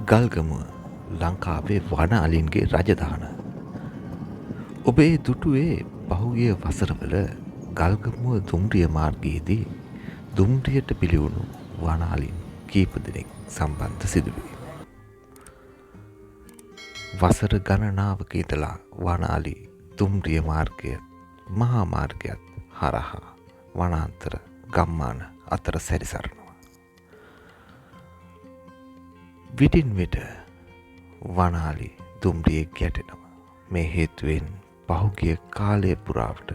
ගල්ගමුව ලංකාවේ වන අලින්ගේ රජධාන. ඔබේ දුටුවේ පහුගිය වසරවල ගල්ගමුව දුම්රිය මාර්ගයේදී දුම්රියට පිළිවුණු වන අලින් කීප දෙනෙක් සම්බන්ධ සිදුවේ. වසර ගණනාවක ඉඳලා වන අලි දුම්රිය මාර්ගය මහා මාර්ගයත් හරහා වනාන්තර ගම්මාන අතර සැරිසරනවා. විටින් විට වනාලි දුම්රියේ ගැටෙනවා. මේ හේතුවෙන් පහුගිය කාලය පුරාවට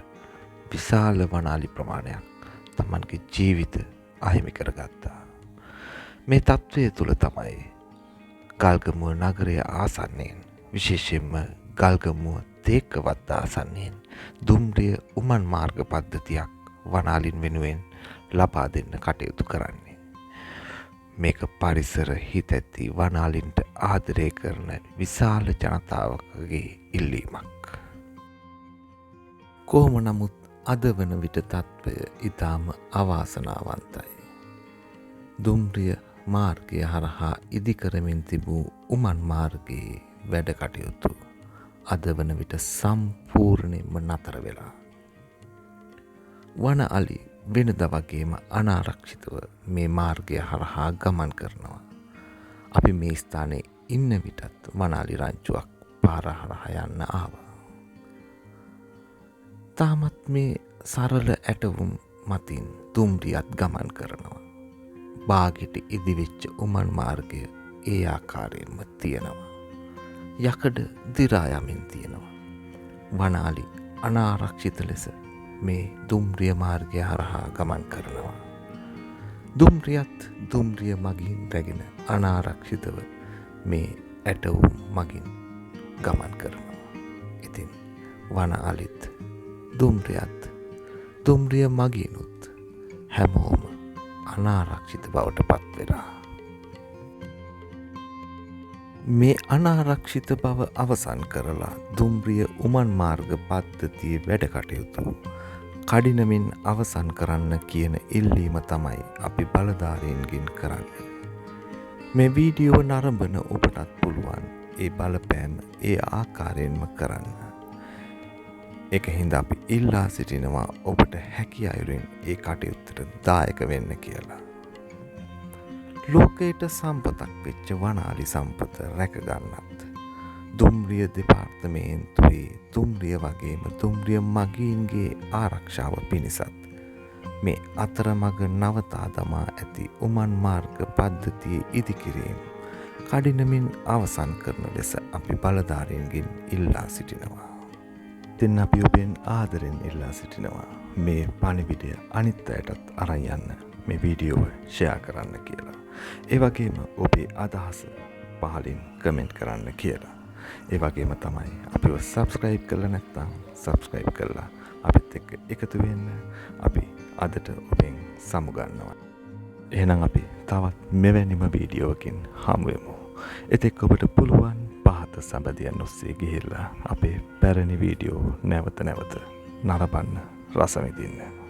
විශාල වනාලි ප්‍රමාණයක් තමන්ගේ ජීවිත අහිමි කරගත්තා. මේ තත්ත්වය තුළ තමයි ගල්ගමුව නගරය ආසන්නයෙන් විශේෂයෙන්ම ගල්ගමුව තේකවත්ත ආසන්නයෙන් දුම්රිය උමන් මාර්ග පද්ධතියක් වනාලින් වෙනුවෙන් ලබා දෙන්න කටයුතු කරන්නේ. මේක පරිසර හිතැති වනාලින්ට ආදරය කරන විශාල ජනතාවකගේ ඉල්ලීමක්. කොහොම නමුත් අද වන විට තත්ත්වය ඉතාම අවාසනාවන්තයි. දුම්රිය මාර්ගය හරහා ඉදිකරමින් තිබූ උමන් මාර්ගයේ වැඩ කටයුතු අද වන විට සම්පූර්ණයෙන්ම නතර වෙලා. වන අලි වෙනද වගේම අනාරක්ෂිතව මේ මාර්ගය හරහා ගමන් කරනවා. අපි මේ ස්ථානයේ ඉන්න විටත් වනාලි රංචුවක් පාර හරහා යන්න ආවා. තාමත් මේ සරල ඇටවුම් මතින් දුම්රියත් ගමන් කරනවා. බාගෙට ඉදිවෙච්ච උමන් මාර්ගය ඒ ආකාරයෙන්ම තියෙනවා. යකඩ දිරා යමින් තියෙනවා. වනාලි අනාරක්ෂිත ලෙස මේ දුම්රිය මාර්ගය හරහා ගමන් කරනවා. දුම්රියත් දුම්රිය මගින් රැගෙන අනාරක්ෂිතව මේ ඇටවුම් මගින් ගමන් කරනවා. ඉතින් වනාලිත් දුම්රියත් දුම්රිය මගිනුත් හැමෝම අනාරක්ෂිත බවට පත්වෙලා. මේ අනාරක්ෂිත බව අවසන් කරලා දුම්රිය උමන් මාර්ග පද්ධතියේ වැඩ කටයුතු කඩිනමින් අවසන් කරන්න කියන ඉල්ලීම තමයි අපි බලධාරීන්ගෙන් කරන්නේ. මේ වීඩියෝ නරඹන ඔබටත් පුළුවන් ඒ බලපෑම ඒ ආකාරයෙන්ම කරන්න. එක හින්දා අපි ඉල්ලා සිටිනවා ඔබට හැකි අයුරින් ඒ කටයුත්තට දායක වෙන්න කියලා. ලෝකයට සම්පතක් වෙච්ච වනාලි සම්පත රැකගන්නත් දුම්රිය දෙපාර්තමේන්තුවේ දුම්රිය වගේම දුම්රිය මගීන්ගේ ආරක්ෂාව පිණිසත් මේ අතරමඟ නවතා දමා ඇති උමන් මාර්ග පද්ධතියේ ඉදිකිරීම කඩිනමින් අවසන් කරන ලෙස අපි බලධාරීන්ගෙන් ඉල්ලා සිටිනවා. ඉතින් අපි ඔබෙන් ආදරෙන් ඉල්ලා සිටිනවා මේ පණිවිඩය අනිත් අයටත් අරන් යන්න මේ වීඩියෝව ෂෙයා කරන්න කියලා. ඒ වගේම ඔබේ අදහස පහලින් කමෙන්ට් කරන්න කියලා. ඒ වගේම තමයි අපිව සබ්ස්ක්‍රයිබ් කරලා නැත්නම් සබ්ස්ක්‍රයිබ් කරලා අපිත් එක්ක එකතු වෙන්න අපි අදට ඔබෙන් සමුගන්නවා. එහෙනම් අපි තවත් මෙවැනිම වීඩියෝවකින් හමු වෙමු. එතෙක් ඔබට පුළුවන් පහත සම්බදියන් ඔස්සේ ගිහිල්ලා අපේ පැරණි වීඩියෝ නැවත නැවත නරඹන්න රස විඳින්න.